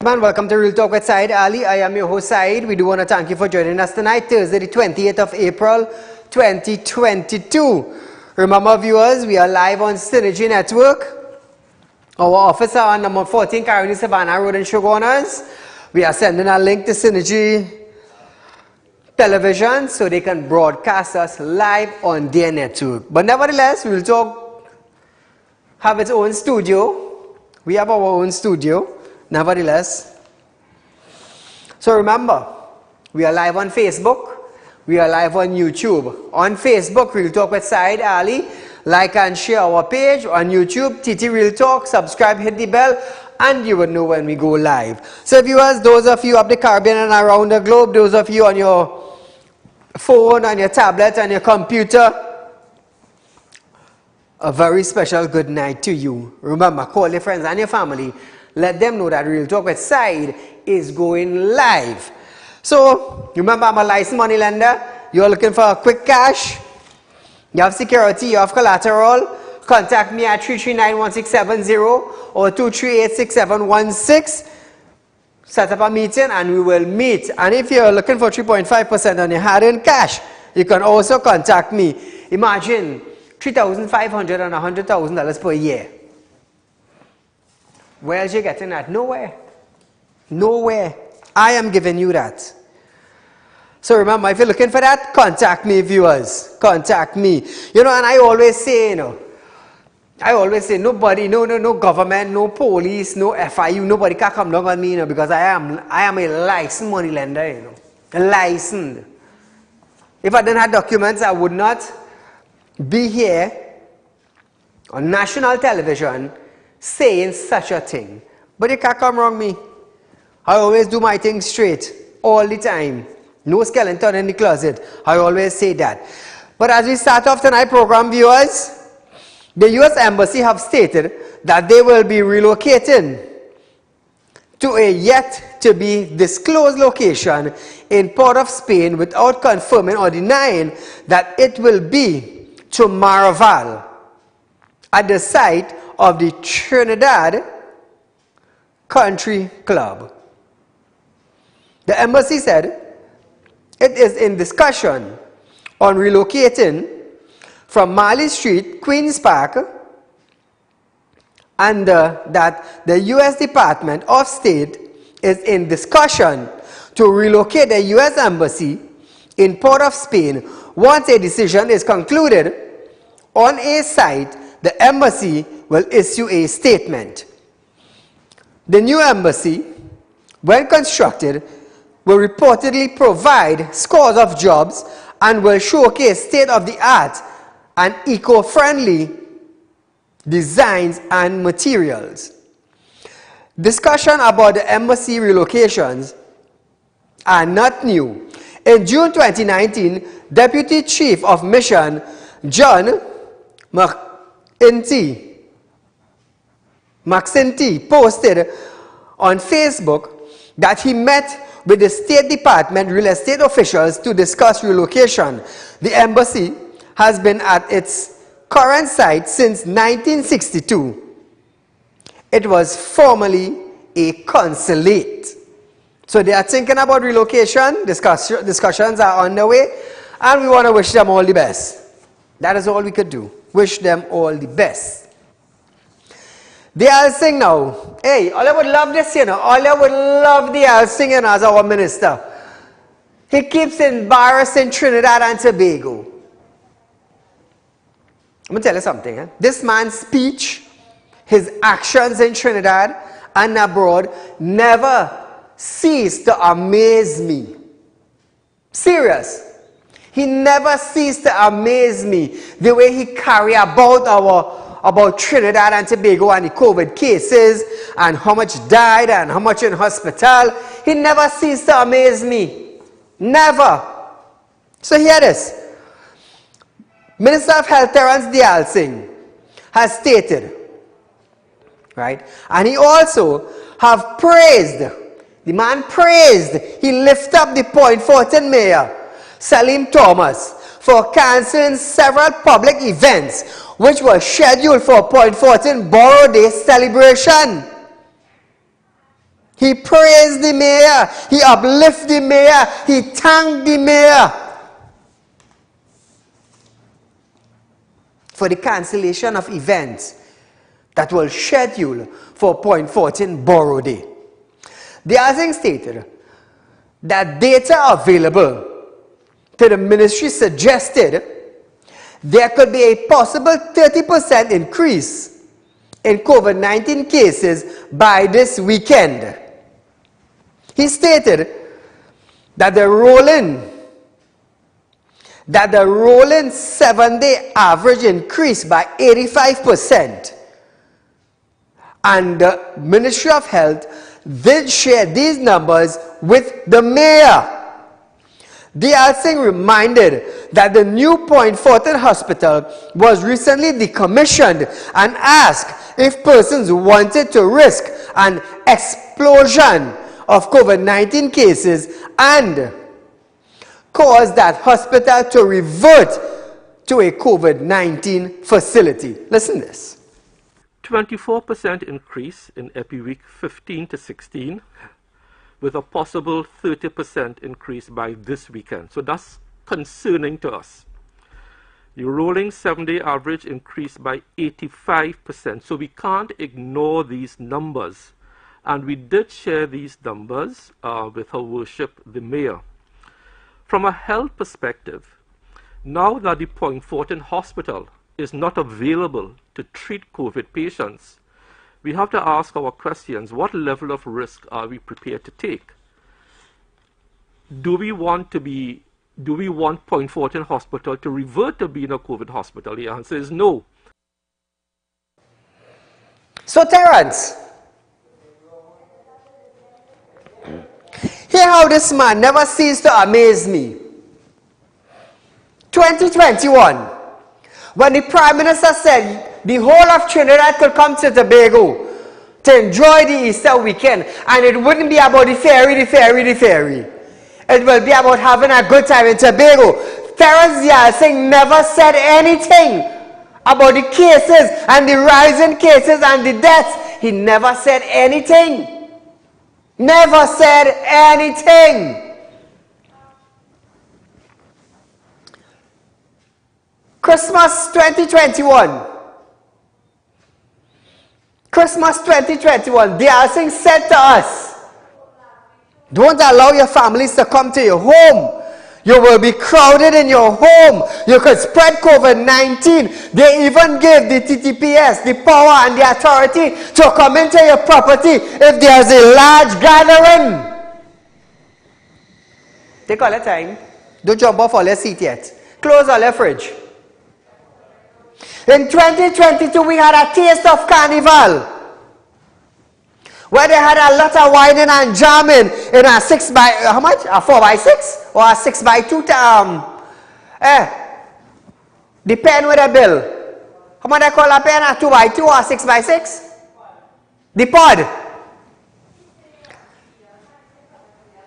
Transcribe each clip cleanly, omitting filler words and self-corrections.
Welcome to Real Talk with Saieed Ali. I am your host Saeed. We do want to thank you for joining us tonight, Thursday the 28th of April 2022. Remember viewers, we are live on Synergy Network. Our office are on number 14 Carnival Savannah Road in Shoguners. We are sending a link to Synergy Television so they can broadcast us live on their network. But nevertheless, Real Talk have its own studio. We have our own studio. Nevertheless, so remember, we are live on Facebook, we are live on YouTube. On Facebook, Real Talk with Saieed Ali. Like and share our page. On YouTube, TT Real Talk. Subscribe, hit the bell, and you will know when we go live. So viewers, those of you up the Caribbean and around the globe, those of you on your phone, on your tablet, on your computer, a very special good night to you. Remember, call your friends and your family. Let them know that Real Talk with Saeed is going live. So, remember, I'm a licensed money lender. You're looking for a quick cash. You have security, you have collateral. Contact me at 339-1670 or 238-6716. Set up a meeting and we will meet. And if you're looking for 3.5% on your hard-earned cash, you can also contact me. Imagine $3,500 and $100,000 per year. Where else you getting that? Nowhere. Nowhere. I am giving you that. So remember, if you're looking for that, contact me, viewers. Contact me. You know, and I always say, nobody, no government, no police, no FIU, nobody can come down on me, because I am a licensed money lender, licensed. If I didn't have documents, I would not be here on national television saying such a thing. But you can't come wrong me. I always do my thing straight all the time. No skeleton in the closet. I always say that. But as we start off tonight's program, viewers, the U.S. Embassy have stated that they will be relocating to a yet to be disclosed location in Port of Spain without confirming or denying that it will be to Maraval at the site of the Trinidad Country Club. The embassy said it is in discussion on relocating from Marley Street, Queen's Park, and that the U.S. Department of State is in discussion to relocate the U.S. Embassy in Port of Spain. Once a decision is concluded on a site, the embassy will issue a statement. The new embassy, when constructed, will reportedly provide scores of jobs and will showcase state-of-the-art and eco-friendly designs and materials. Discussion about the embassy relocations are not new. In June 2019, Deputy Chief of Mission John McCinty posted on Facebook that he met with the State Department real estate officials to discuss relocation. The embassy has been at its current site since 1962. It was formerly a consulate. So they are thinking about relocation. Discussions are underway, and we want to wish them all the best. That is all we could do. Wish them all the best. The Al Singh now. Hey, all I would love this, All I would love the Al Singh as our minister. He keeps embarrassing Trinidad and Tobago. I'm going to tell you something. This man's speech, his actions in Trinidad and abroad never cease to amaze me. Serious. He never ceased to amaze me the way he carry about Trinidad and Tobago and the COVID cases and how much died and how much in hospital. He never ceased to amaze me. Never. So hear this. Minister of Health Terence Dayal Singh has stated, right, and he also have praised, the man praised, he lifted up the Point Fortin Mayor Salim Thomas for cancelling several public events which were scheduled for Point Fortin Borough Day celebration. He praised the mayor. He uplifted the mayor. He thanked the mayor for the cancellation of events that were scheduled for Point Fortin Borough Day. The Housing stated that data available to the ministry suggested there could be a possible 30% increase in COVID-19 cases by this weekend. He stated that the rolling 7-day average increased by 85%. And the Ministry of Health did share these numbers with the mayor. The Housing reminded that the new Point Fortin Hospital was recently decommissioned and asked if persons wanted to risk an explosion of COVID-19 cases and cause that hospital to revert to a COVID-19 facility. Listen to this. 24% increase in Epi Week 15 to 16, with a possible 30% increase by this weekend. So that's concerning to us. The rolling 7-day average increased by 85%. So we can't ignore these numbers. And we did share these numbers with Her Worship the Mayor. From a health perspective, now that the Point Fortin Hospital is not available to treat COVID patients, we have to ask our questions. What level of risk are we prepared to take? Do we want Point Fortin Hospital to revert to being a COVID hospital? The answer is no. So Terence, hear how this man never ceased to amaze me. 2021, when the Prime Minister said the whole of Trinidad could come to Tobago to enjoy the Easter weekend, and it wouldn't be about the ferry. It will be about having a good time in Tobago. Terence Yalsing never said anything about the cases and the rising cases and the deaths. He never said anything. Never said anything. Christmas 2021. Christmas 2021. The Housing said to us, don't allow your families to come to your home. You will be crowded in your home. You could spread COVID-19. They even gave the TTPS the power and the authority to come into your property if there's a large gathering. Take all your time. Don't jump off all your seat yet. Close all your fridge. In 2022, we had a taste of carnival, where they had a lot of whining and jamming in a 6 by, how much? A 4 by 6 or a 6 by 2, the pen with a bill. How much they call a pen? A 2 by 2 or a 6 by 6? The pod.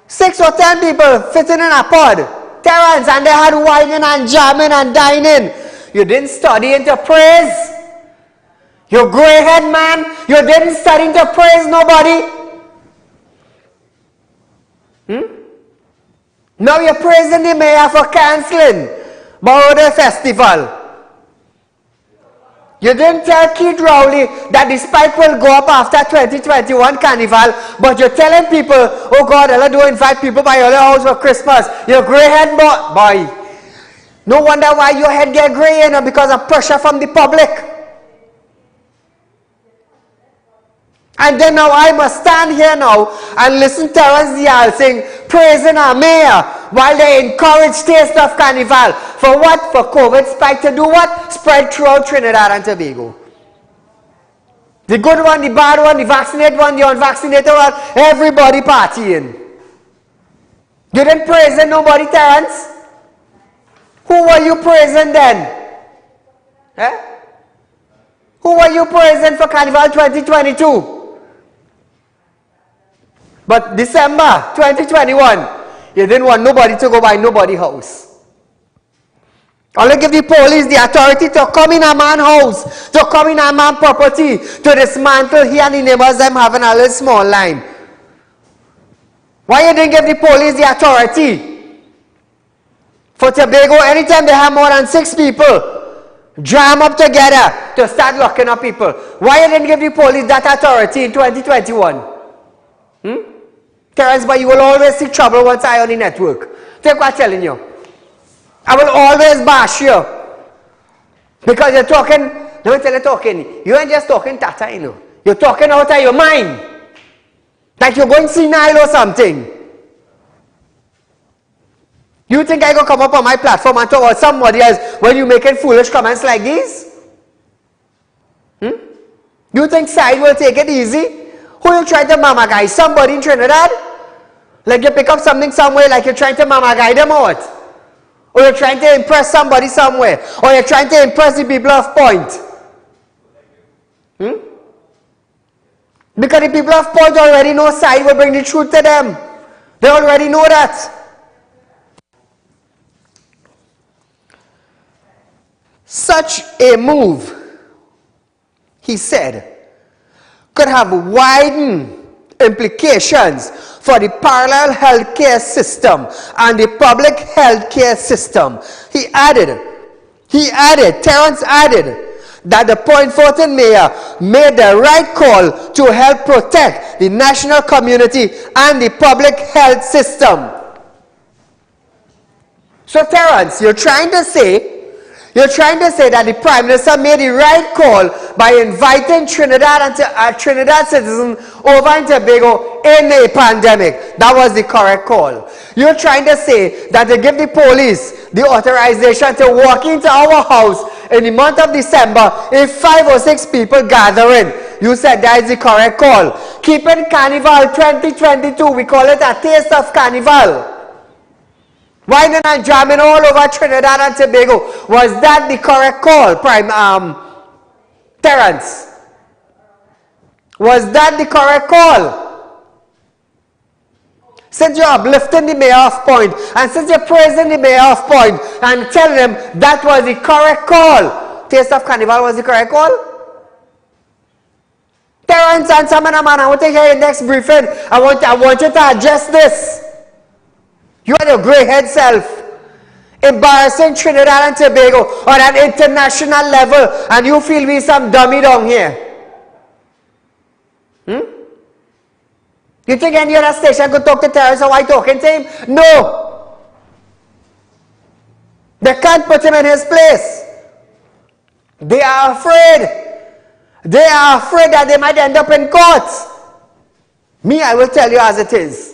6 or 10 people fitting in a pod. Terrence, and they had whining and jamming and dining. You didn't study into praise. You gray head man. You didn't study into praise nobody. Now you're praising the mayor for cancelling Borough Day Festival. You didn't tell Keith Rowley that the spike will go up after 2021 carnival, but you're telling people, oh God, Allah don't invite people by your house for Christmas. You're gray head boy. No wonder why your head get gray, you know, because of pressure from the public. And then now I must stand here now and listen to Terence Yalsing praising our mayor while they encourage taste of carnival. For what? For COVID spike to do what? Spread throughout Trinidad and Tobago. The good one, the bad one, the vaccinated one, the unvaccinated one, everybody partying. You didn't praise nobody, Terence? Who were you praising then? Who were you praising for Carnival 2022? But December 2021, you didn't want nobody to go by nobody's house. Only give the police the authority to come in a man's house, to come in a man's property, to dismantle he and the neighbors them having a little small line. Why you didn't give the police the authority for Tobago, anytime they have more than 6 people, jam up together to start locking up people? Why you didn't give the police that authority in 2021? Terrence, but you will always see trouble once I on the network. Take what I'm telling you. I will always bash you. Because you're talking, let me tell you talking, you ain't just talking tata, you know. You're talking out of your mind. Like you're going senile or something. You think I go come up on my platform and talk about somebody else when you making foolish comments like these? You think Saieed will take it easy? Who you trying to mama guy? Somebody in Trinidad? Like you pick up something somewhere like you're trying to mama guy them out? Or you're trying to impress somebody somewhere? Or you're trying to impress the people of Point? Because the people of Point already know Saieed will bring the truth to them. They already know that. Such a move, he said, could have wide implications for the parallel healthcare system and the public healthcare system. Terrence added that the Point Fortin mayor made the right call to help protect the national community and the public health system. So Terrence, you're trying to say that the Prime Minister made the right call by inviting Trinidad citizens over in Tobago in a pandemic. That was the correct call. You're trying to say that to give the police the authorization to walk into our house in the month of December if 5 or 6 people gathering. You said that is the correct call. Keeping Carnival 2022, we call it a taste of Carnival. Whining and jamming all over Trinidad and Tobago. Was that the correct call, Terrence? Was that the correct call? Since you're uplifting the mayor of Point, and since you're praising the mayor of Point, and telling them that was the correct call, Taste of Carnival was the correct call? Terrence and Samana, man, I want to hear your next briefing. I want you to address this. You are your grey head self, embarrassing Trinidad and Tobago on an international level, and you feel we some dummy down here. You think any other station could talk to Terrence or why talking to him? No. They can't put him in his place. They are afraid. They are afraid that they might end up in court. Me, I will tell you as it is.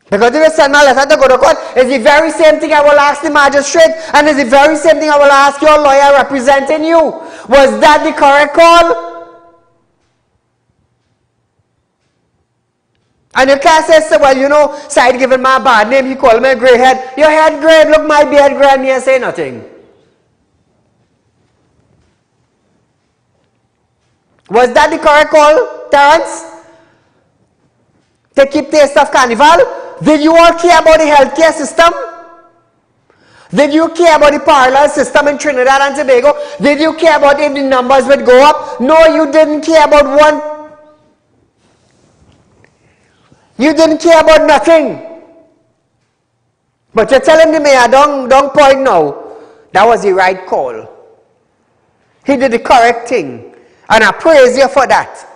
Because if you send my letter to go to court, it's the very same thing I will ask the magistrate, and it's the very same thing I will ask your lawyer representing you. Was that the correct call? And you can't say, well, you know, Saieed giving my bad name, he called me a grey head. Your head grey, look my beard grey, and me and say nothing. Was that the correct call, Terrence? To keep Taste of Carnival? Did you all care about the healthcare system? Did you care about the parallel system in Trinidad and Tobago? Did you care about if the numbers would go up? No, you didn't care about one. You didn't care about nothing. But you're telling the mayor, don't point now. That was the right call. He did the correct thing. And I praise you for that.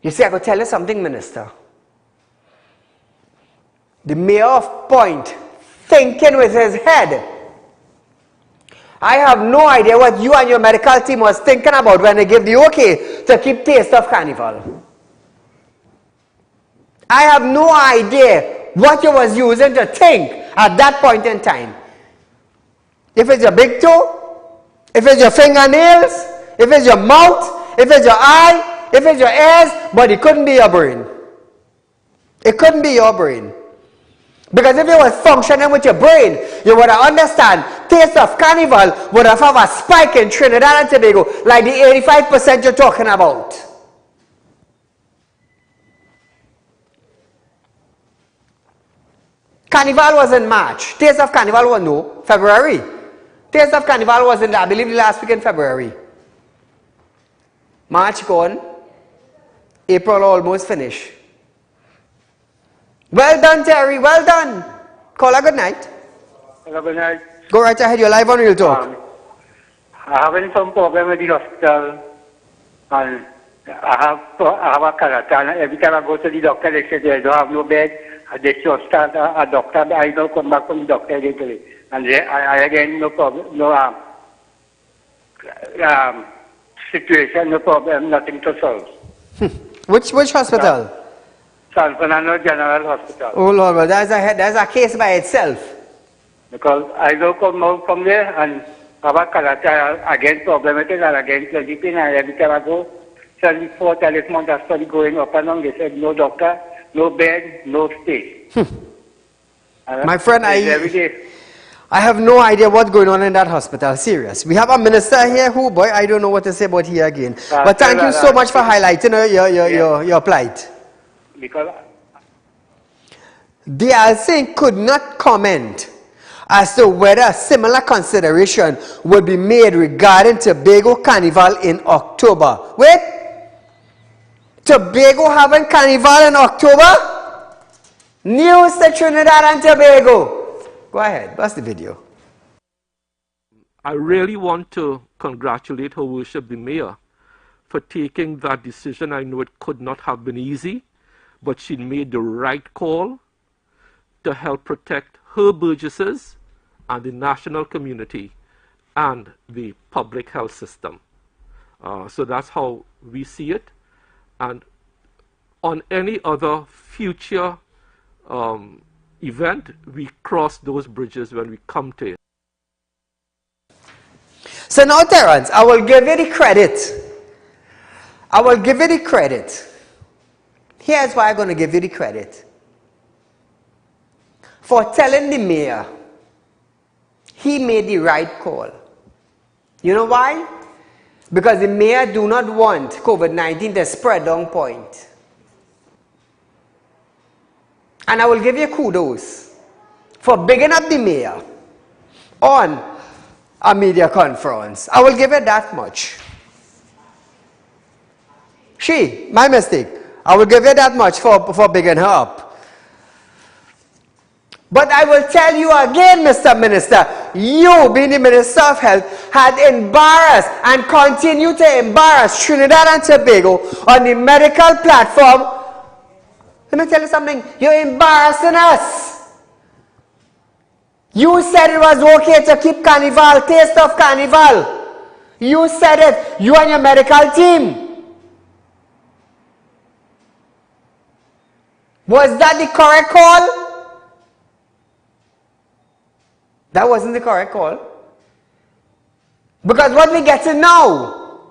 You see, I could tell you something, Minister. The mayor of Point, thinking with his head. I have no idea what you and your medical team was thinking about when they gave the okay to keep Taste of Carnival. I have no idea what you was using to think at that point in time. If it's your big toe, if it's your fingernails, if it's your mouth, if it's your eye, if it's your ears, but it couldn't be your brain. It couldn't be your brain. Because if it was functioning with your brain, you would have understand Taste of Carnival would have a spike in Trinidad and Tobago like the 85% you're talking about. Carnival was in March. Taste of Carnival was no, February. Taste of Carnival was in, I believe, the last week in February. March gone. April almost finished. Well done, Terry. Well done. Call a good night. Good night. Go right ahead. You're live on Real Talk. I having some problem with the hospital, and I have a character, and every time I go to the doctor, they say they don't have no bed, and they just start a doctor, I don't come back from the doctor again, and I again, no problem, no situation, no problem, nothing to solve. Which hospital? San Fernando General Hospital. Oh Lord, well, that's a case by itself. Because I don't come out from there and have a character again problem with it and again sleeping, and every time I go, 4 months I started going up and down. They said no doctor, no bed, no stay. My friend, I have no idea what's going on in that hospital. Serious. We have a minister here who, boy, I don't know what to say about here again. But thank you so much for highlighting your plight. Because the Alsing could not comment as to whether a similar consideration would be made regarding Tobago Carnival in October. Wait! Tobago having Carnival in October? News to Trinidad and Tobago. Go ahead, bust the video. I really want to congratulate Her Worship the Mayor for taking that decision. I know it could not have been easy, but she made the right call to help protect her burgesses and the national community and the public health system. So that's how we see it. And on any other future event, we cross those bridges when we come to it. So now, Terrence, I will give you the credit. I will give you the credit. Here's why I'm going to give you the credit. For telling the mayor he made the right call. You know why? Because the mayor do not want COVID-19 to spread down point. And I will give you kudos for bigging up the mayor on a media conference. I will give you that much. My mistake. I will give you that much for bigging her up. But I will tell you again, Mr. Minister, you, being the Minister of Health, had embarrassed and continue to embarrass Trinidad and Tobago on the medical platform. Let me tell you something. You're embarrassing us. You said it was okay to keep Carnival, taste of Carnival. You said it. You and your medical team. Was that the correct call? That wasn't the correct call. Because what we get to know,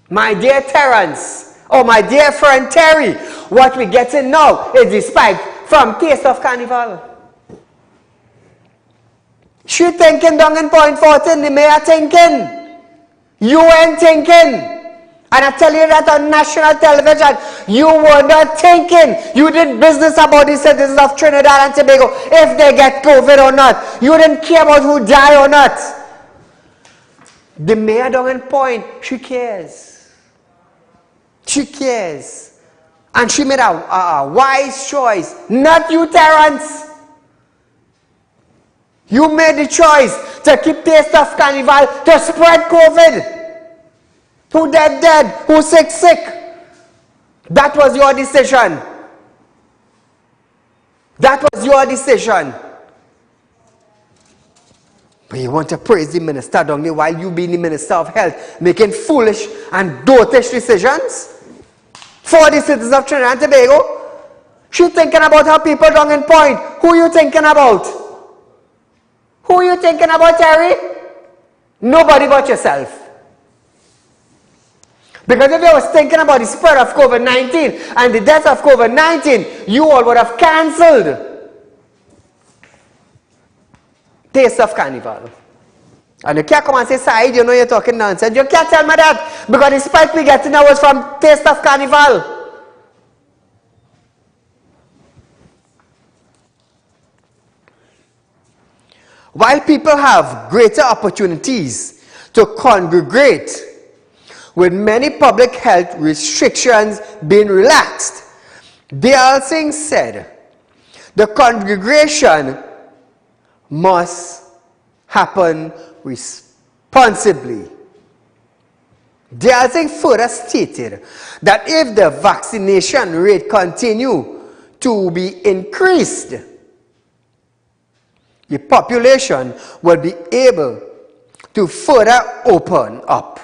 my dear Terrence, or my dear friend Terry, what we get to know is the spike from Taste of Carnival. She thinking down in Point Fortin, the mayor thinking. You ain't thinking. And I tell you that on national television, you were not thinking. You did business about the citizens of Trinidad and Tobago, if they get COVID or not. You didn't care about who died or not. The mayor down in Point, she cares. She cares. And she made a wise choice. Not you, Terrence. You made the choice to keep Taste of Carnival to spread COVID. Who dead, who sick. That was your decision. That was your decision. But you want to praise the minister down there while you being the Minister of Health, making foolish and dotish decisions for the citizens of Trinidad and Tobago. She thinking about her people down in Point. Who you thinking about? Who you thinking about, Terry? Nobody but yourself. Because if you was thinking about the spread of COVID-19 and the death of COVID-19, you all would have cancelled Taste of Carnival. And you can't come and say, Saeed, you know you're talking nonsense. You can't tell me that, because the spike we getting now was from Taste of Carnival. While people have greater opportunities to congregate with many public health restrictions being relaxed. Dayal Singh said, the congregation must happen responsibly. Dayal Singh further stated that if the vaccination rate continue to be increased, the population will be able to further open up.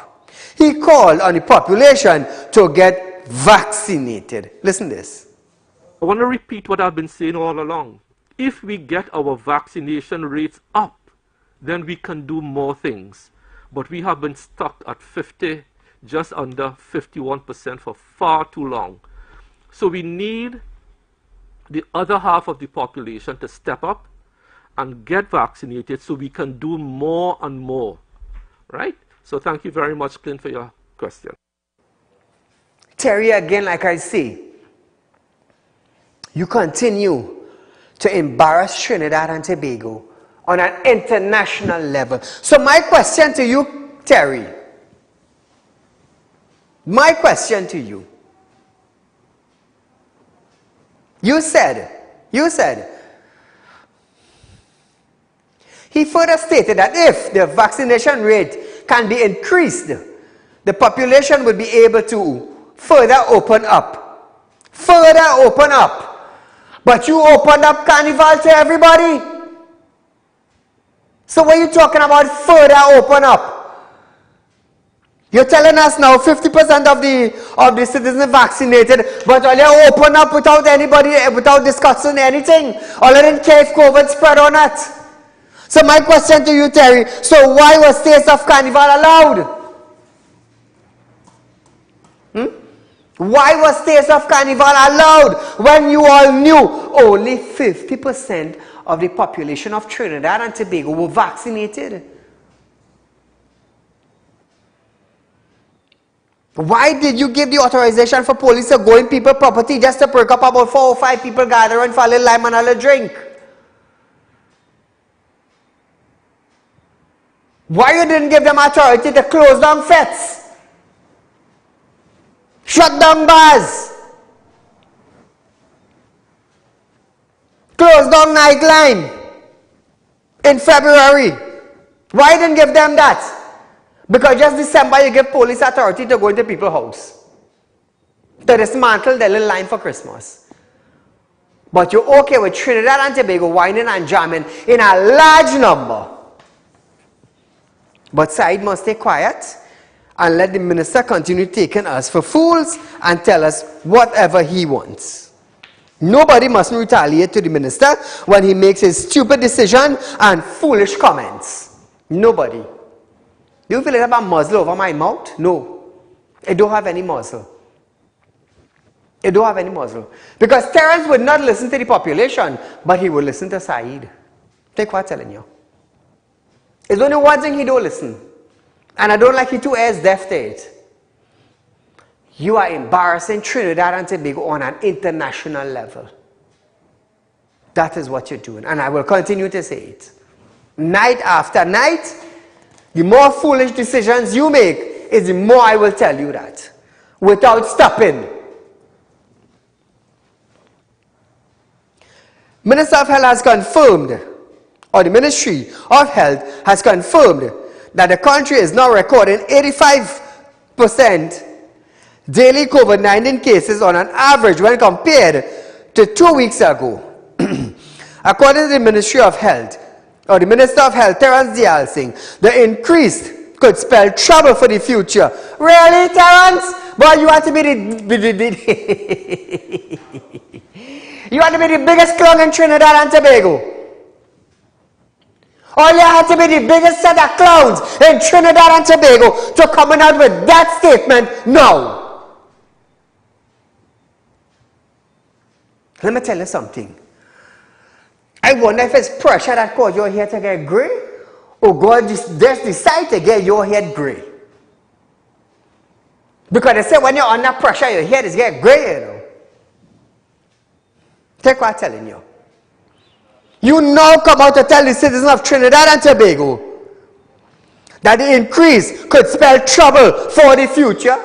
He called on the population to get vaccinated. Listen to this. I want to repeat what I've been saying all along. If we get our vaccination rates up, then we can do more things. But we have been stuck at 50, just under 51% for far too long. So we need the other half of the population to step up and get vaccinated so we can do more and more, right? So thank you very much, Clint, for your question. Terry, again, like I say, you continue to embarrass Trinidad and Tobago on an international level. So my question to you, Terry, my question to you, you said, he further stated that if the vaccination rate can be increased, the population will be able to further open up. Further open up. But you opened up carnival to everybody. So what are you talking about further open up? You're telling us now 50% of the citizens vaccinated, but all you open up without anybody, without discussing anything. All you didn't care if COVID spread or not. So my question to you, Terry, so why was Taste of Carnival allowed? Why was Taste of Carnival allowed when you all knew only 50% of the population of Trinidad and Tobago were vaccinated? Why did you give the authorization for police to go in people's property just to perk up about 4 or 5 people gathering for a little lime and a little drink? Why you didn't give them authority to close down fetes? Shut down bars? Close down nightline in February? Why didn't give them that? Because just December you give police authority to go into people's house to dismantle their little line for Christmas. But you're okay with Trinidad and Tobago whining and jamming in a large number. But Saieed must stay quiet and let the minister continue taking us for fools and tell us whatever he wants. Nobody must retaliate to the minister when he makes his stupid decision and foolish comments. Nobody. Do you feel like I have a muzzle over my mouth? No. I don't have any muzzle. I don't have any muzzle. Because Terence would not listen to the population, but he would listen to Saieed. Take what I'm telling you. There's only one thing he don't listen. And I don't like he too as deaf to it. You are embarrassing Trinidad and Tobago on an international level. That is what you're doing. And I will continue to say it. Night after night, the more foolish decisions you make is the more I will tell you that. Without stopping. Minister of Health has confirmed, or the Ministry of Health has confirmed, that the country is now recording 85% daily COVID-19 cases on an average when compared to 2 weeks ago. According to the Ministry of Health, or the Minister of Health, Terence Dayal Singh, the increase could spell trouble for the future. Really, Terence? Boy, you want to be you want to be the biggest clown in Trinidad and Tobago. All you have to be the biggest set of clowns in Trinidad and Tobago to coming out with that statement now. Let me tell you something. I wonder if it's pressure that caused your hair to get gray, or God just decide to get your head gray. Because they say when you're under pressure, your head is get gray, you know. Take what I'm telling you. You now come out to tell the citizens of Trinidad and Tobago that the increase could spell trouble for the future.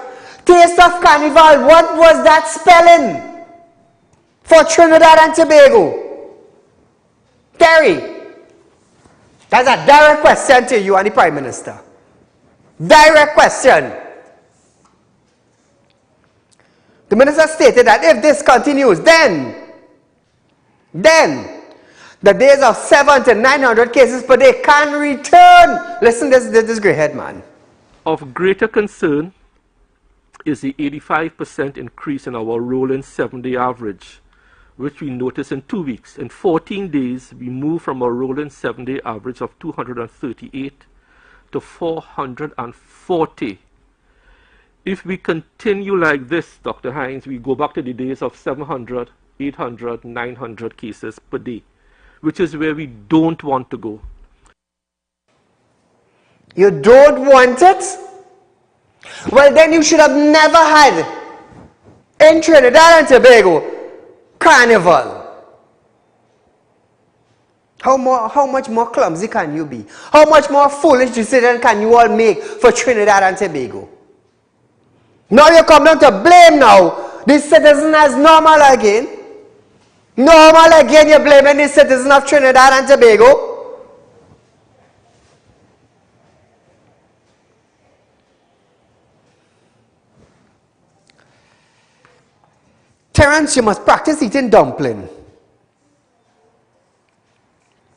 Taste of Carnival, what was that spelling for Trinidad and Tobago? Terry, that's a direct question to you and the Prime Minister. Direct question. The Minister stated that if this continues, then the days of 700 to 900 cases per day can return. Listen, this is great head, man. Of greater concern is the 85% increase in our rolling 7-day average, which we noticed in 2 weeks. In 14 days, we moved from a rolling 7-day average of 238 to 440. If we continue like this, Dr. Hines, we go back to the days of 700, 800, 900 cases per day, which is where we don't want to go. You don't want it? Well, then you should have never had in Trinidad and Tobago Carnival. How much more clumsy can you be? How much more foolish decision can you all make for Trinidad and Tobago? Now you come down to blame now the citizen as normal again. Normal again, you're blaming the citizen of Trinidad and Tobago. Terence, you must practice eating dumpling.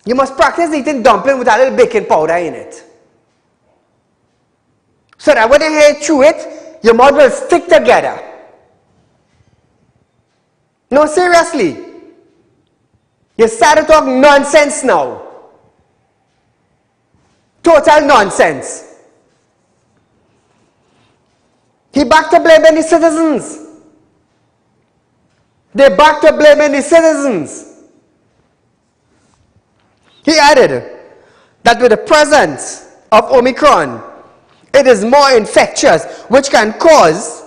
You must practice eating dumpling with a little baking powder in it. So that when you head through it, your mouth will stick together. No, seriously. You started to talk nonsense now. Total nonsense. He back to blaming the citizens. They back to blaming the citizens. He added that with the presence of Omicron, it is more infectious, which can cause,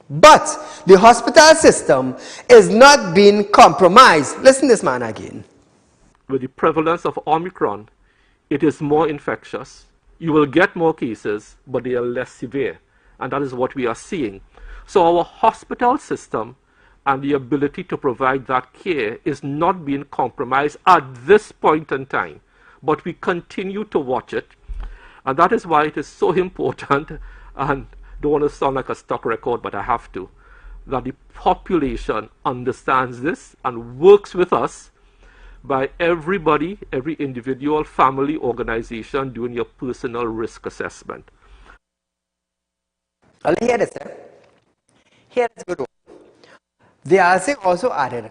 but the hospital system is not being compromised. Listen to this man again. With the prevalence of Omicron, it is more infectious. You will get more cases, but they are less severe. And that is what we are seeing. So our hospital system and the ability to provide that care is not being compromised at this point in time. But we continue to watch it. And that is why it is so important, and don't want to sound like a stock record, but I have to, that the population understands this and works with us by everybody, every individual, family, organization doing your personal risk assessment. I'll hear this, sir. Here is good one. The RC also added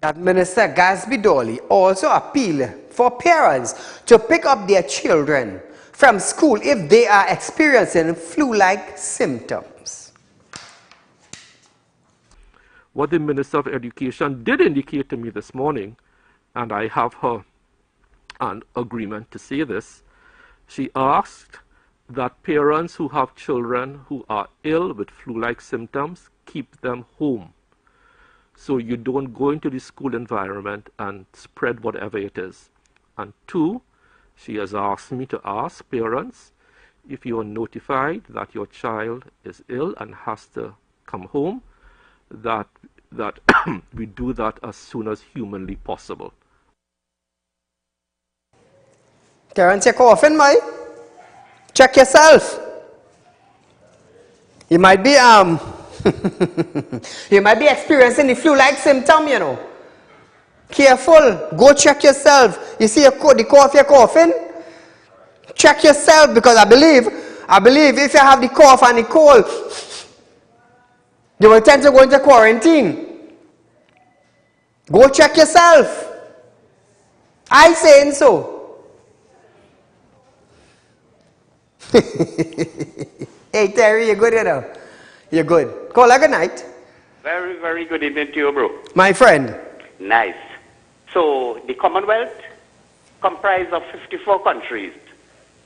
that Minister Gasby Dolly also appealed for parents to pick up their children from school if they are experiencing flu-like symptoms. What the Minister of Education did indicate to me this morning, and I have her an agreement to say this, she asked that parents who have children who are ill with flu-like symptoms keep them home, so you don't go into the school environment and spread whatever it is. And 2, she has asked me to ask parents, if you are notified that your child is ill and has to come home, that we do that as soon as humanly possible. Terence, you're coughing, Mike? Check yourself. You might be you might be experiencing the flu-like symptom, you know. Careful. Go check yourself. You see the cough you're coughing? Check yourself, because I believe if you have the cough and the cold, you will tend to go into quarantine. Go check yourself. I saying so. Hey Terry, you're good, you know. You're good. Call her good night. Very, very good evening to you, bro. My friend. Nice. So, the Commonwealth comprised of 54 countries.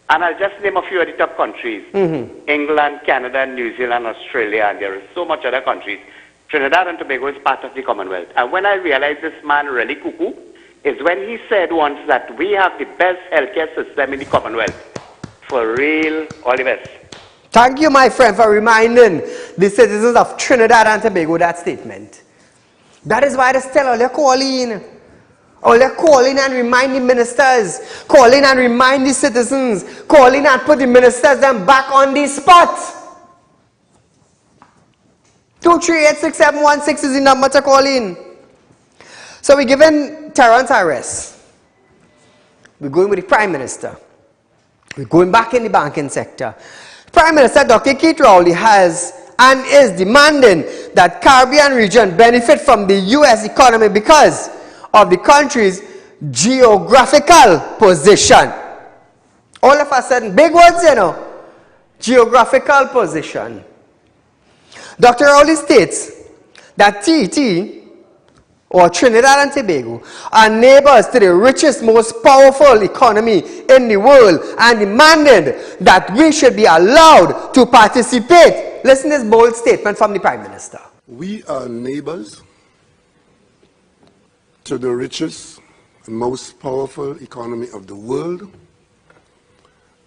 And I'll just name a few of the top countries. England, Canada, New Zealand, Australia, and there is so much other countries. Trinidad and Tobago is part of the Commonwealth. And when I realized this man really cuckoo, is when he said once that we have the best healthcare system in the Commonwealth. For real, all the best. Thank you, my friend, for reminding the citizens of Trinidad and Tobago that statement. That is why they still all they're calling. All they're calling and remind the ministers, calling and remind the citizens, calling and put the ministers them back on the spot. 2386716 is the number to call in. So we're giving Terrence arrest. We're going with the Prime Minister. We're going back in the banking sector. Prime Minister Dr. Keith Rowley has and is demanding that Caribbean region benefit from the U.S. economy because of the country's geographical position. All of a sudden, big words, you know. Geographical position. Dr. Rowley states that TT, or Trinidad and Tobago, are neighbors to the richest, most powerful economy in the world and demanded that we should be allowed to participate. Listen to this bold statement from the Prime Minister. We are neighbors to the richest and most powerful economy of the world,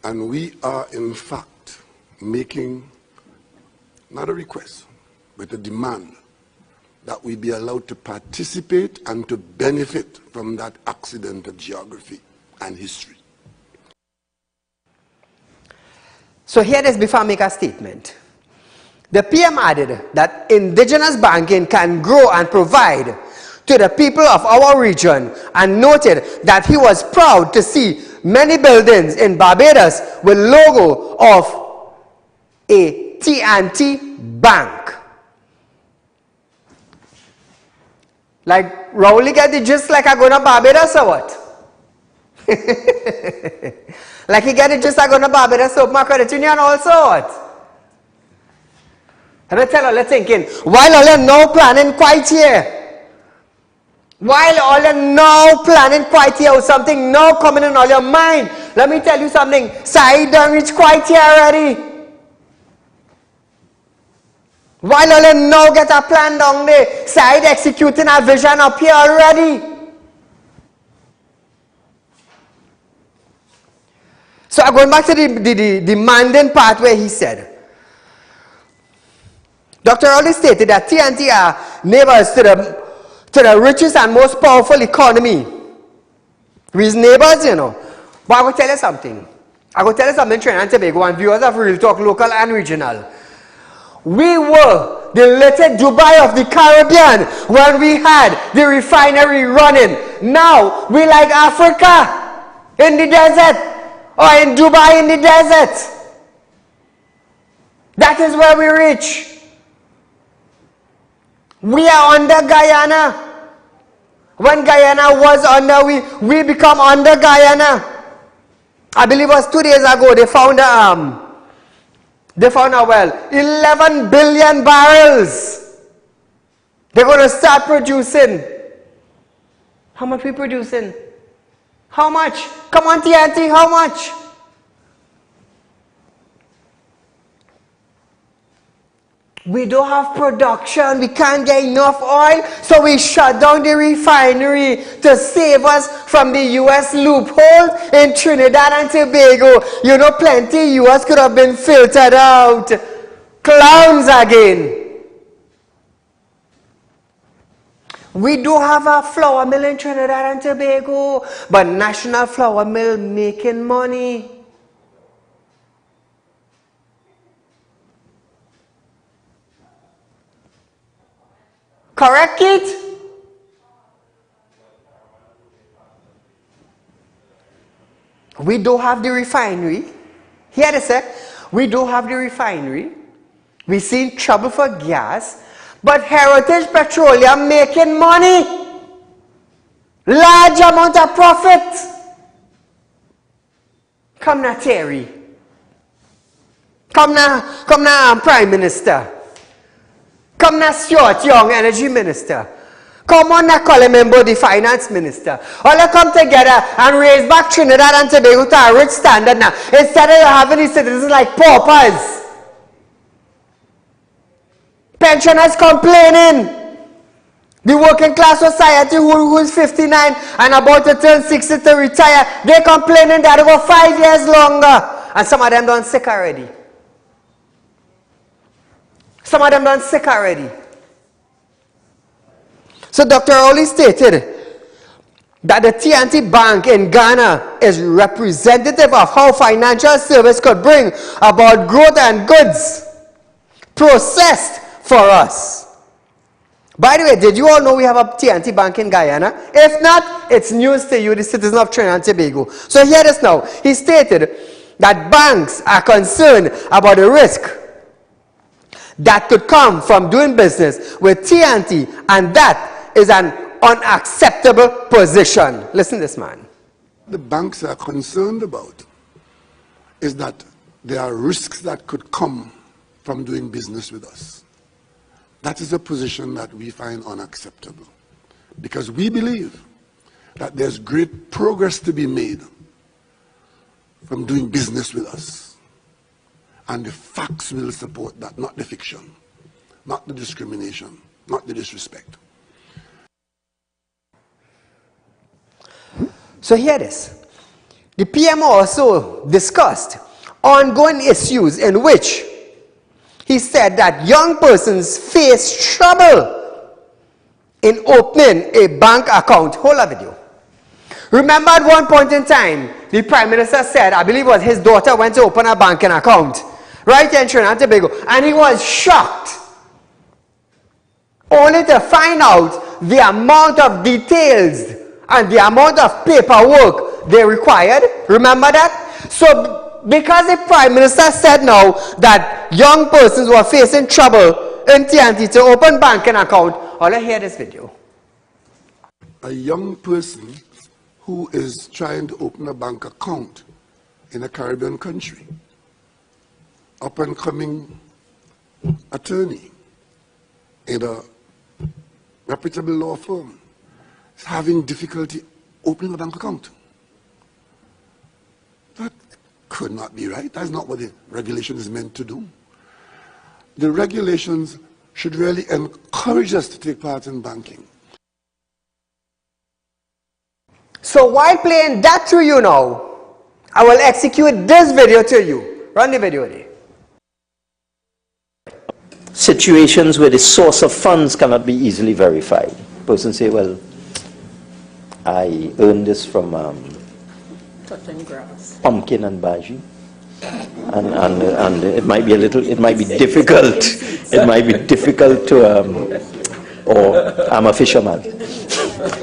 and we are in fact making not a request, but a demand that we be allowed to participate and to benefit from that accidental geography and history. So hear this before I make a statement. The PM added that indigenous banking can grow and provide to the people of our region and noted that he was proud to see many buildings in Barbados with logo of a T&T bank. Like Rowley get the gist like I go to Barbados or what? Like he get it just like going to Barbados Open my credit union also or what? And I tell all you're thinking, while all you're now planning quite here, while all you're now planning quite here with something now coming in all your mind, let me tell you something, Saieed done reach quite here already. While all you now get a plan down there, Saieed executing a vision up here already. So I'm going back to the demanding part where he said, Dr. Rowley stated that T&T are neighbors to the richest and most powerful economy. We're neighbors, you know. But I'm going to tell you something. I'm going to tell you something, Trinidad and Tobago and viewers of Real Talk, local and regional. We were the little Dubai of the Caribbean when we had the refinery running. Now, we like Africa in the desert or in Dubai in the desert. That is where we reach. We are under Guyana. When Guyana was under, we become under Guyana. I believe it was 2 days ago they found a well, 11 billion barrels. They're going to start producing. How much we producing? How much? Come on, TNT, how much? We don't have production, we can't get enough oil, so we shut down the refinery to save us from the US loophole in Trinidad and Tobago. You know, plenty US could have been filtered out. Clowns again. We do have a flour mill in Trinidad and Tobago, but National Flour Mill making money. Correct it? We do have the refinery. Here they say, we do have the refinery. We see trouble for gas. But Heritage Petroleum making money. Large amount of profit. Come now, Terry. Come now, Prime Minister. Come now, Stuart Young, Energy Minister. Come on now, Colin Member, the Finance Minister. All you come together and raise back Trinidad and Tobago to a rich standard now. Instead of having these citizens like paupers. Pensioners complaining. The working class society who is 59 and about to turn 60 to retire, they complaining that they go 5 years longer. and some of them done sick already. Some of them done sick already. So Dr. Ali stated that the TNT Bank in Ghana is representative of how financial service could bring about growth and goods processed for us. By the way, did you all know we have a TNT Bank in Guyana? If not, it's news to you, the citizen of Trinidad and Tobago. So hear this now. He stated that banks are concerned about the risk that could come from doing business with TNT, and that is an unacceptable position. Listen to this, man. The banks are concerned about is that there are risks that could come from doing business with us. That is a position that we find unacceptable, because we believe that there's great progress to be made from doing business with us. And the facts will support that, not the fiction, not the discrimination, not the disrespect. So hear this. The PM also discussed ongoing issues in which he said that young persons face trouble in opening a bank account. Hold that video. Remember at one point in time, the Prime Minister said, I believe it was his daughter went to open a banking account right here in Trinidad and Tobago, and he was shocked only to find out the amount of details and the amount of paperwork they required. Remember that? So because the Prime Minister said now that young persons were facing trouble in TNT to open banking account, all I hear this video. A young person who is trying to open a bank account in a Caribbean country, up and coming attorney in a reputable law firm, is having difficulty opening a bank account. That could not be right. That's not what the regulation is meant to do. The regulations should really encourage us to take part in banking. So while playing that to you now, I will execute this video to you. Run the video there. Situations where the source of funds cannot be easily verified. Person say, well, I earned this from pumpkin and bhaji, and it might be a little, it might be difficult. It might be difficult to, or I'm a fisherman.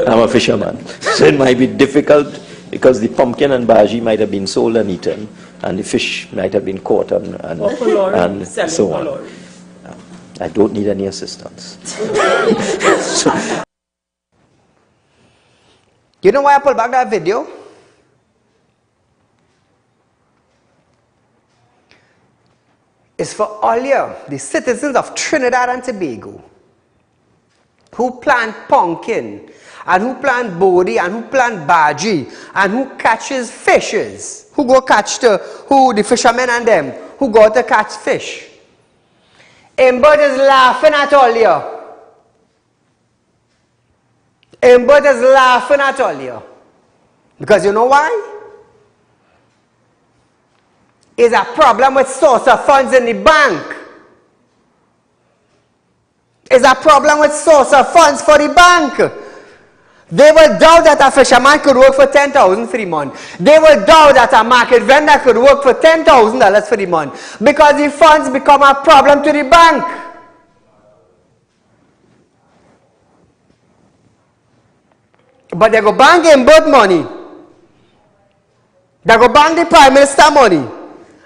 I'm a fisherman, so it might be difficult because the pumpkin and bhaji might have been sold and eaten, and the fish might have been caught and so on. I don't need any assistance. You know why I pulled back that video? It's for all you, the citizens of Trinidad and Tobago, who plant pumpkin, and who plant bodi, and who plant bhaji, and who catches fishes, who go catch the fishermen and them, who go to catch fish. Embert is laughing at all you. Embert is laughing at all you. Because you know why? It's a problem with source of funds in the bank. It's a problem with source of funds for the bank. They will doubt that a fisherman could work for $10,000 for the month. They will doubt that a market vendor could work for $10,000 for the month. Because the funds become a problem to the bank. But they go bank Embert money. They go bank the Prime Minister money.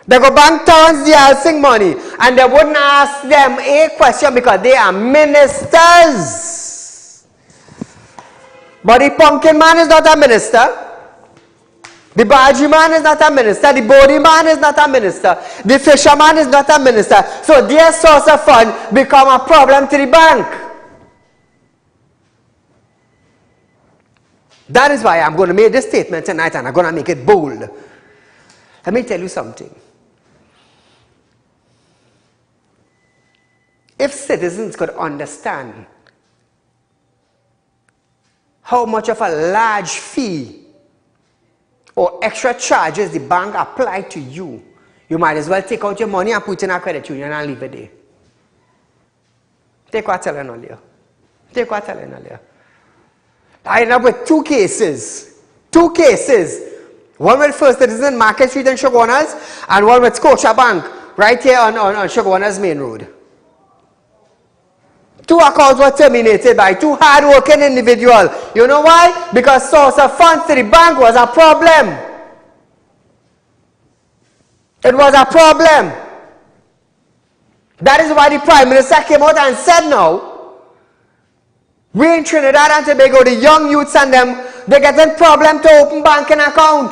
They go bank Terrence the Elsing money. And they wouldn't ask them a question because they are ministers. But the pumpkin man is not a minister. The bhaji man is not a minister. The bodi man is not a minister. The fisherman is not a minister. So their source of fund become a problem to the bank. That is why I'm going to make this statement tonight, and I'm going to make it bold. Let me tell you something. If citizens could understand how much of a large fee or extra charges the bank apply to you you might as well take out your money and put it in a credit union and leave it there. Take what I'm telling earlier. Take what I'm telling earlier. I ended up with two cases. Two cases. One with First Citizen, Market Street and Shoguanas, and one with Scotiabank, right here on Shoguanas Main Road. Two accounts were terminated by two hard-working individuals. You know why? Because source of funds to the bank was a problem. It was a problem. That is why the Prime Minister came out and said now, we in Trinidad and Tobago, the young youths and them, they're getting problem to open banking account.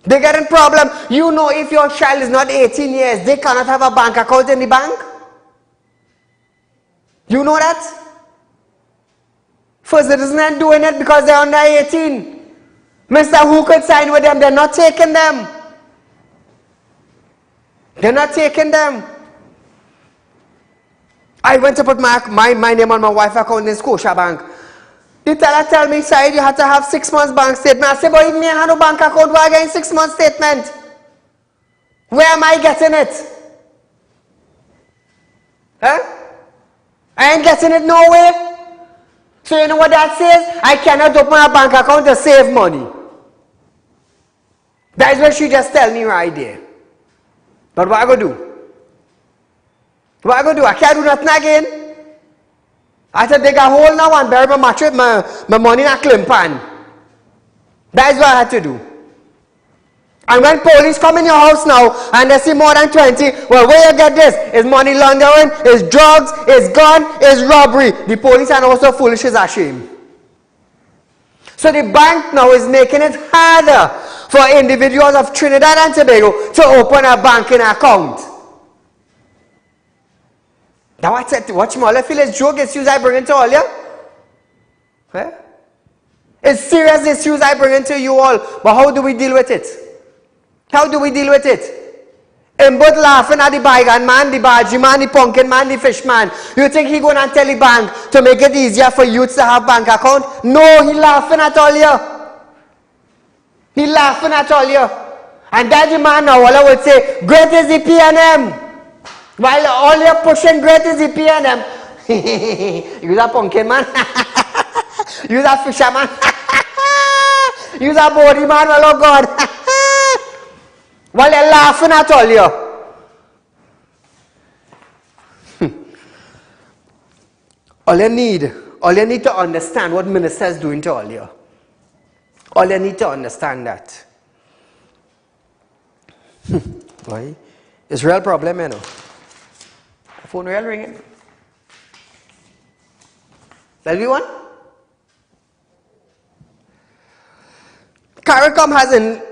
They're getting problem. You know, if your child is not 18 years, they cannot have a bank account in the bank. You know that? First Citizen ain't doing it because they're under 18. Mr. Who could sign with them? They're not taking them. They're not taking them. I went to put my name on my wife's account in Scotiabank. The teller tell me, Said, you have to have 6 months bank statement. I say, but if me have no bank account, why getting 6 months statement? Where am I getting it? Huh? I ain't getting it nowhere. So you know what that says? I cannot open a bank account to save money. That is what she just tell me right there. But what I go do? What I go do? I can't do nothing again. I said, dig a hole now and bury my money in a climp pan. That is what I had to do. And when police come in your house now and they see more than 20, well, where you get this? Is money laundering, is drugs, is gun, is robbery. The police are also foolish as a shame. So the bank now is making it harder for individuals of Trinidad and Tobago to open a banking account. Now I said, watch Mola feel it's joke issues I bring into all you. Eh? It's serious issues I bring into you all. But how do we deal with it? How do we deal with it? And both laughing at the bygone man, the bargee man, the pumpkin man, the fish man. You think he going to tell the bank to make it easier for youths to have bank account? No, he laughing at all you. He laughing at all you. And that the man now, all I would say, great is the PNM. While all you're pushing great is the PNM. You're a pumpkin man. You're a fisherman. You're a body man, well, oh God. While you're laughing at all you. All you need to understand what minister is doing to all you. All you need to understand that. Why? It's a real problem, you know. Phone real ringing. Everyone? CARICOM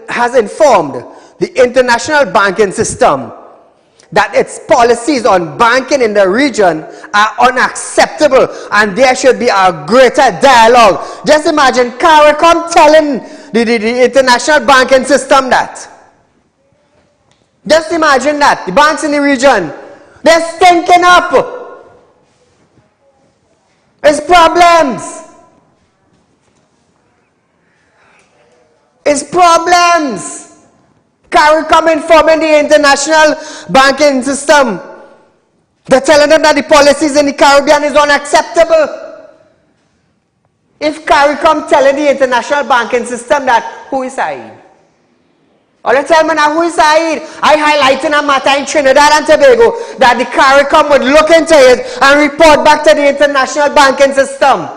has informed the international banking system that its policies on banking in the region are unacceptable and there should be a greater dialogue. Just imagine CARICOM telling the international banking system that. Just imagine that. The banks in the region, they're stinking up. It's problems. It's problems. CARICOM informing the international banking system. They're telling them that the policies in the Caribbean is unacceptable. If CARICOM telling the international banking system that, who is Saieed? Or they tell me now, who is Saieed? I highlighting a matter in Trinidad and Tobago that the CARICOM would look into it and report back to the international banking system.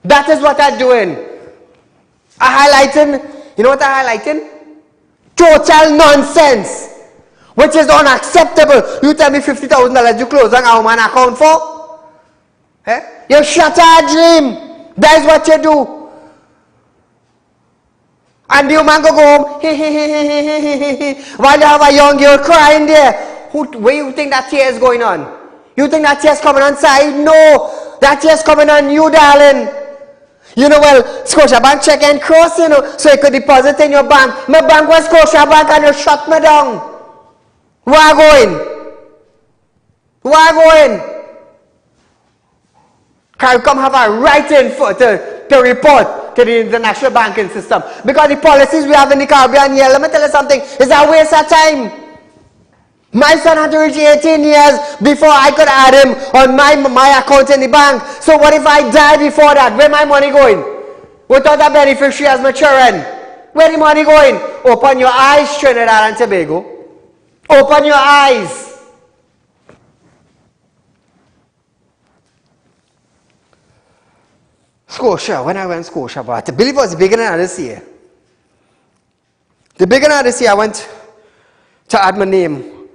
That is what I'm doing. I'm highlighting, you know what I'm highlighting? Total nonsense, which is unacceptable. You tell me $50,000 you close on our man account for? Eh? You shatter a dream. That is what you do. And the man go home, while you have a young girl crying there. Where you think that tear is going on? You think that tear is coming on side? No, that tear is coming on you, darling. You know, well, Scotiabank check and cross, you know, so you could deposit in your bank. My bank was Scotiabank and you shut me down. Where are going? Where are going? CARICOM have a right in to report to the international banking system. Because the policies we have in the Caribbean here, let me tell you something, is a waste of time. My son had to reach 18 years before I could add him on my account in the bank. So what if I die before that? Where my money going? Without a beneficiary as maturing? Where the money going? Open your eyes, Trinidad and Tobago. Open your eyes. Scotia, when I went to Scotia, but I believe it was the beginning of this year. The beginning of this year, I went to add my name.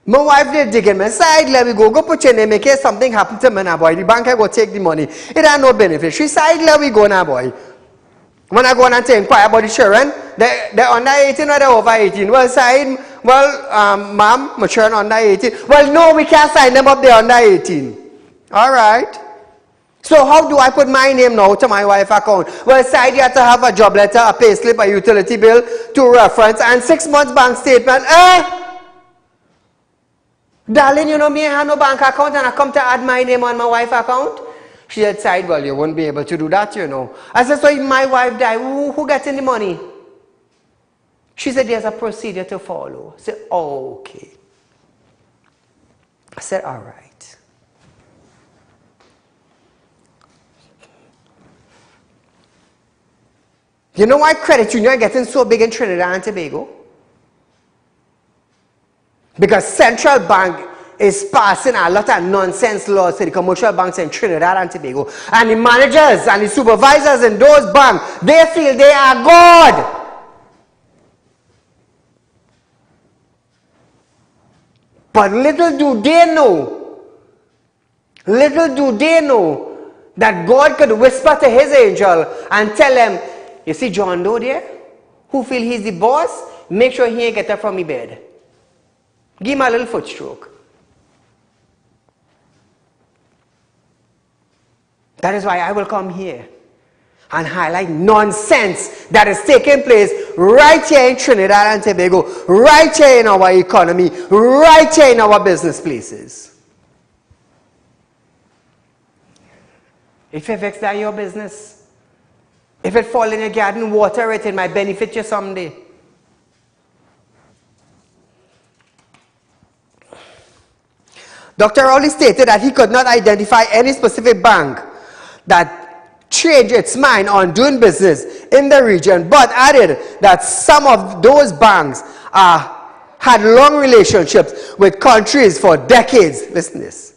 My wife did digging my side, let me go put your name in case something happened to me now, boy. The bank I go take the money. It had no beneficiary side, let me go now, boy. When I go on and inquire about the children, they're under 18 or they're over 18. Well, side, ma'am, my children under 18. Well, no, we can't sign them up, they're under 18. All right. So how do I put my name now to my wife's account? Well, side, you have to have a job letter, a pay slip, a utility bill to reference, and 6 months bank statement. Darling, you know me, I have no bank account and I come to add my name on my wife's account. She had said, well, you won't be able to do that, you know. I said, so if my wife died, who gets in the money? She said, there's a procedure to follow. I said, oh, okay. I said, all right. You know why credit union are getting so big in Trinidad and Tobago? Because central bank is passing a lot of nonsense laws to the commercial banks in Trinidad and Tobago. And the managers and the supervisors in those banks, they feel they are God. But little do they know that God could whisper to his angel and tell him, you see John Doe there, who feel he's the boss, make sure he ain't get up from the bed. Give him a little foot stroke. That is why I will come here and highlight nonsense that is taking place right here in Trinidad and Tobago, right here in our economy, right here in our business places. If it vex that your business, if it fall in your garden, water it, it might benefit you someday. Dr. Rowley stated that he could not identify any specific bank that changed its mind on doing business in the region, but added that some of those banks had long relationships with countries for decades. Listen to this.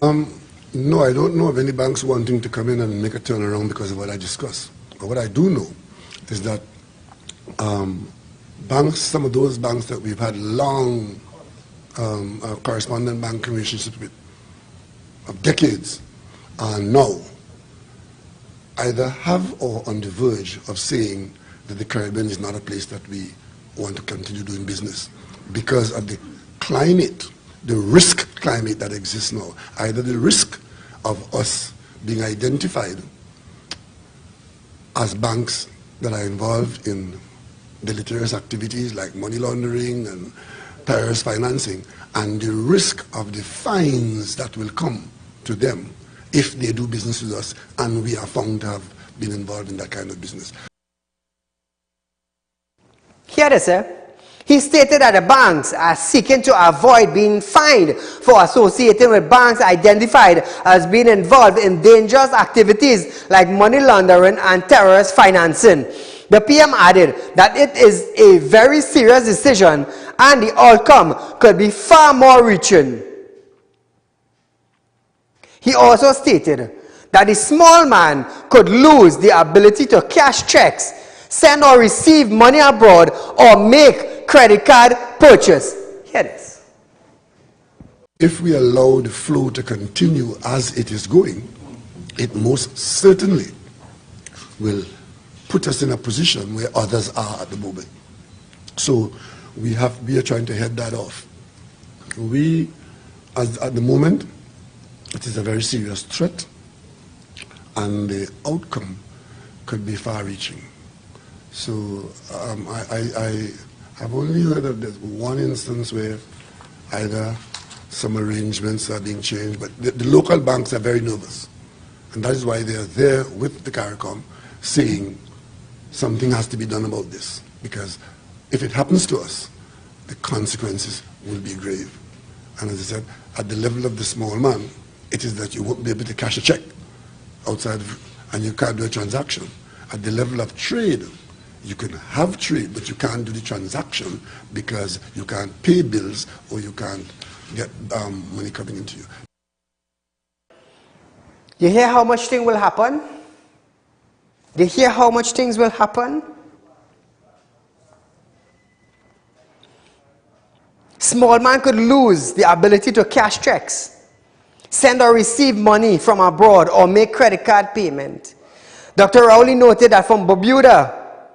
No, I don't know of any banks wanting to come in and make a turnaround because of what I discussed. But what I do know is that banks, some of those banks that we've had long correspondent banking relationships with, of decades, are now either have or on the verge of saying that the Caribbean is not a place that we want to continue doing business because of the climate, the risk climate that exists now. Either the risk of us being identified as banks that are involved in deleterious activities like money laundering and terrorist financing, and the risk of the fines that will come to them if they do business with us and we are found to have been involved in that kind of business. Hear this, sir. He stated that the banks are seeking to avoid being fined for associating with banks identified as being involved in dangerous activities like money laundering and terrorist financing. The PM added that it is a very serious decision and the outcome could be far more reaching. He also stated that the small man could lose the ability to cash checks, send or receive money abroad, or make credit card purchase. Hear this. If we allow the flow to continue as it is going, it most certainly will put us in a position where others are at the moment. So we are trying to head that off. At the moment, it is a very serious threat, and the outcome could be far-reaching. So I've only heard of this one instance where either some arrangements are being changed, but the local banks are very nervous, and that is why they are there with the CARICOM saying something has to be done about this, because if it happens to us, the consequences will be grave. And as I said, at the level of the small man, it is that you won't be able to cash a check outside and you can't do a transaction. At the level of trade, you can have trade, but you can't do the transaction because you can't pay bills or you can't get money coming into you. You hear how much thing will happen? You hear how much things will happen? Small man could lose the ability to cash checks, send or receive money from abroad, or make credit card payment. Dr. Rowley noted that from Bermuda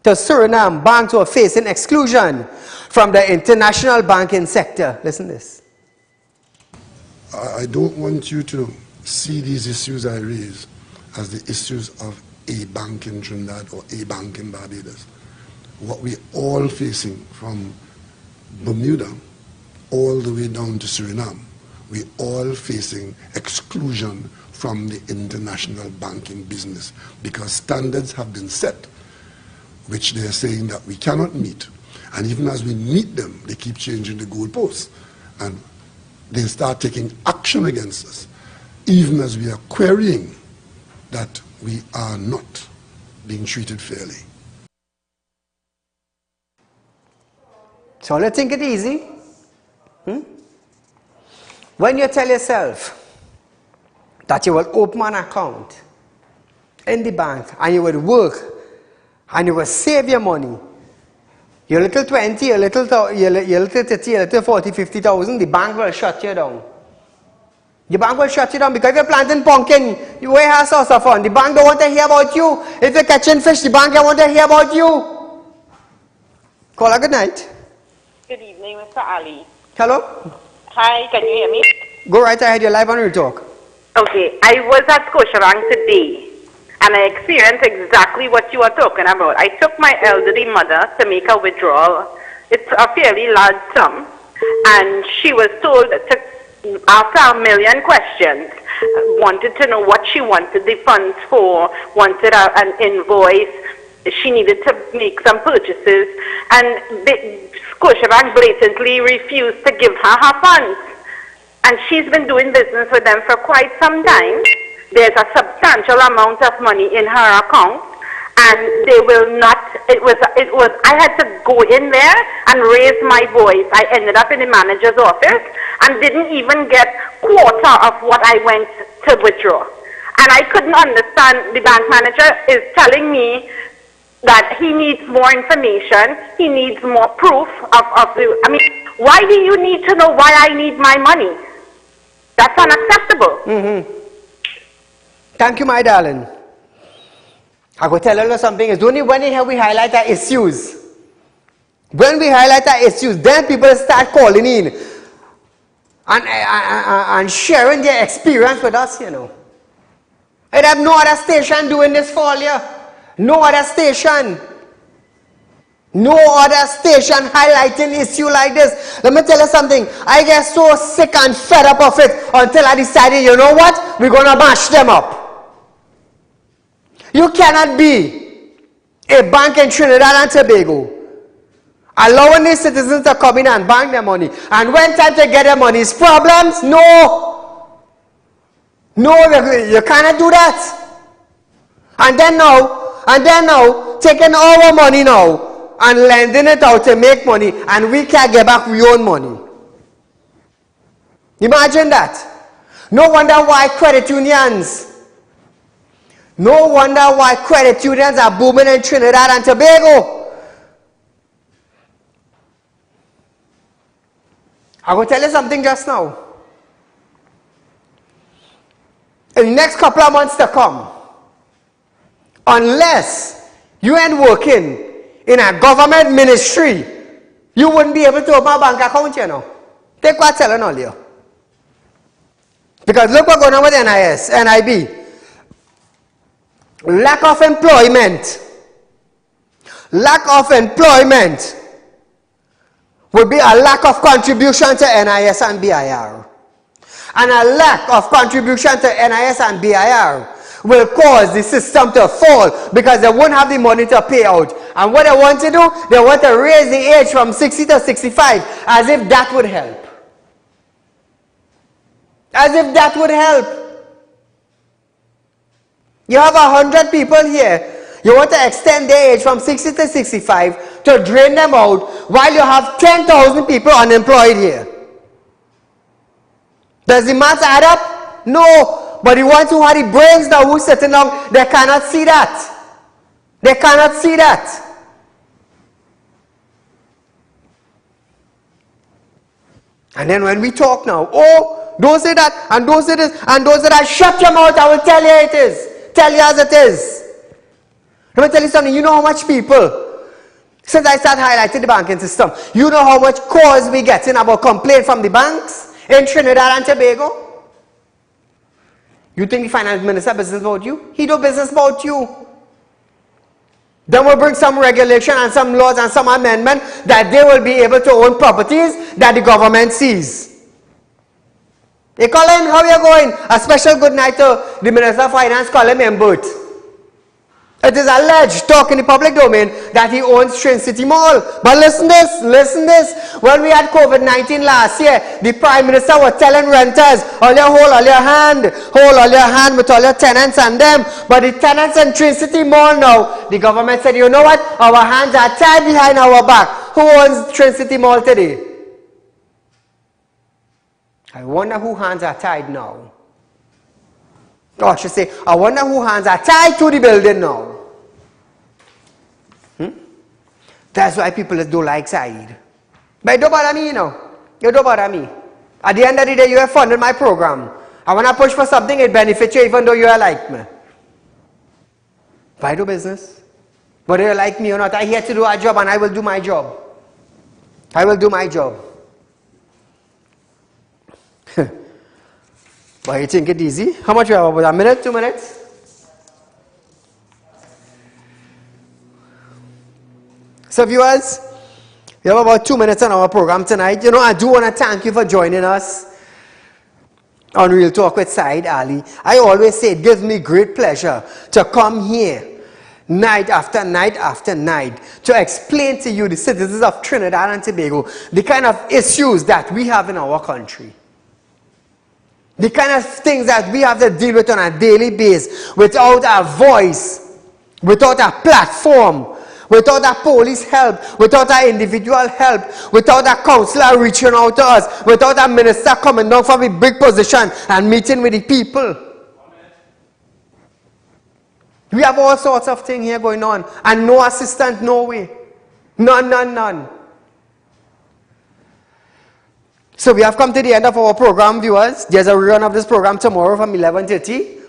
to Suriname, banks were facing exclusion from the international banking sector. Listen to this. I don't want you to see these issues I raise as the issues of a bank in Trinidad or a bank in Barbados. What we're all facing from Bermuda all the way down to Suriname, we're all facing exclusion from the international banking business because standards have been set which they are saying that we cannot meet. And even as we meet them, they keep changing the goalposts. And they start taking action against us, even as we are querying that we are not being treated fairly. So let's think it easy. When you tell yourself that you will open an account in the bank and you will work and you will save your money, your little 20, your little 30, your little 40, 50,000, the bank will shut you down. The bank will shut you down because if you're planting pumpkin, you will have source of fun. The bank don't want to hear about you. If you're catching fish, the bank don't want to hear about you. Call her good night. Good evening, Mr. Ali. Hello? Hi, can you hear me? Go right ahead, you're live on Real Talk. Okay, I was at Scotiabank today, and I experienced exactly what you are talking about. I took my elderly mother to make a withdrawal. It's a fairly large sum, and she was told to, after a million questions, wanted to know what she wanted the funds for, wanted an invoice, she needed to make some purchases, and Scotiabank blatantly refused to give her her funds. And she's been doing business with them for quite some time. There's a substantial amount of money in her account, and they will not, I had to go in there and raise my voice. I ended up in the manager's office and didn't even get quarter of what I went to withdraw. And I couldn't understand, the bank manager is telling me that he needs more information, he needs more proof I mean, why do you need to know why I need my money? That's unacceptable. Thank you, my darling. I will tell you something. It's only when we highlight our issues. When we highlight our issues, then people start calling in and sharing their experience with us, you know. I have no other station doing this for all you. No other station. No other station highlighting issue like this. Let me tell you something. I get so sick and fed up of it until I decided, you know what? We're going to mash them up. You cannot be a bank in Trinidad and Tobago allowing these citizens to come in and bank their money. And when time to get their money is problems, no. No, you cannot do that. And then now, taking our money now, and lending it out to make money, and we can't get back our own money. Imagine that. No wonder why credit unions are booming in Trinidad and Tobago. I will tell you something just now. In the next couple of months to come, unless you ain't working in a government ministry, you wouldn't be able to open a bank account, you know. Take what I'm telling all you. Because look what's going on with NIS, NIB. Lack of employment. Lack of employment would be a lack of contribution to NIS and BIR. And a lack of contribution to NIS and BIR will cause the system to fall because they won't have the money to pay out. And what they want to do, they want to raise the age from 60 to 65 as if that would help. As if that would help. You have 100 people here. You want to extend their age from 60 to 65 to drain them out while you have 10,000 people unemployed here. Does the math add up? No. But the ones who have the brains now who sitting down, they cannot see that. They cannot see that. And then when we talk now, oh, don't say that, and don't say this, and don't say that, shut your mouth, I will tell you it is. Tell you as it is. Let me tell you something, you know how much people, since I started highlighting the banking system, you know how much calls we getting about complaint from the banks in Trinidad and Tobago? You think the finance minister business about you? He do business about you. Then we'll bring some regulation and some laws and some amendment that they will be able to own properties that the government sees. Hey Colin, how are you going? A special good night to the Minister of Finance, Colin Mbut. It is alleged, talk in the public domain, that he owns Train City Mall. But listen this. When we had COVID-19 last year, the Prime Minister was telling renters, hold your hand with all your tenants and them. But the tenants in Train City Mall now, the government said, you know what? Our hands are tied behind our back. Who owns Train City Mall today? I wonder who hands are tied now. Or I should say, I wonder who hands are tied to the building now. That's why people don't like Saieed. But it don't bother me, you know. It don't bother me. At the end of the day, you have funded my program. And when I push for something, it benefits you even though you are like me. If I do business, whether you like me or not, I'm here to do our job and I will do my job. I will do my job. Why you think it easy? How much you have? About a minute, 2 minutes? So viewers, we have about 2 minutes on our program tonight. You know, I do want to thank you for joining us on Real Talk with Saieed Ali. I always say it gives me great pleasure to come here night after night after night to explain to you, the citizens of Trinidad and Tobago, the kind of issues that we have in our country. The kind of things that we have to deal with on a daily basis without a voice, without a platform, without a police help, without our individual help, without a councillor reaching out to us, without a minister coming down from a big position and meeting with the people. We have all sorts of things here going on and no assistance, no way. None. So we have come to the end of our program, viewers. There's a rerun of this program tomorrow from 11:30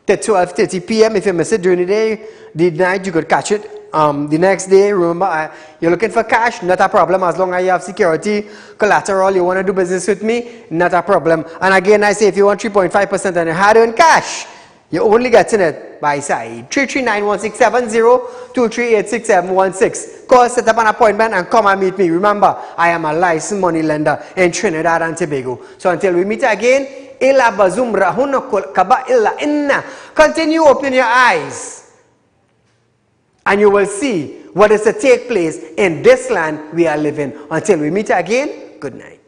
to 12:30 p.m. If you miss it during the day, the night, you could catch it. The next day, remember, you're looking for cash, not a problem. As long as you have security, collateral, you want to do business with me, not a problem. And again, I say, if you want 3.5% and you hard-earned cash, you're only getting it by Saieed. 339-1670, 238-6716. Call, set up an appointment and come and meet me. Remember, I am a licensed money lender in Trinidad and Tobago. So until we meet again, continue opening your eyes and you will see what is to take place in this land we are living. Until we meet again, good night.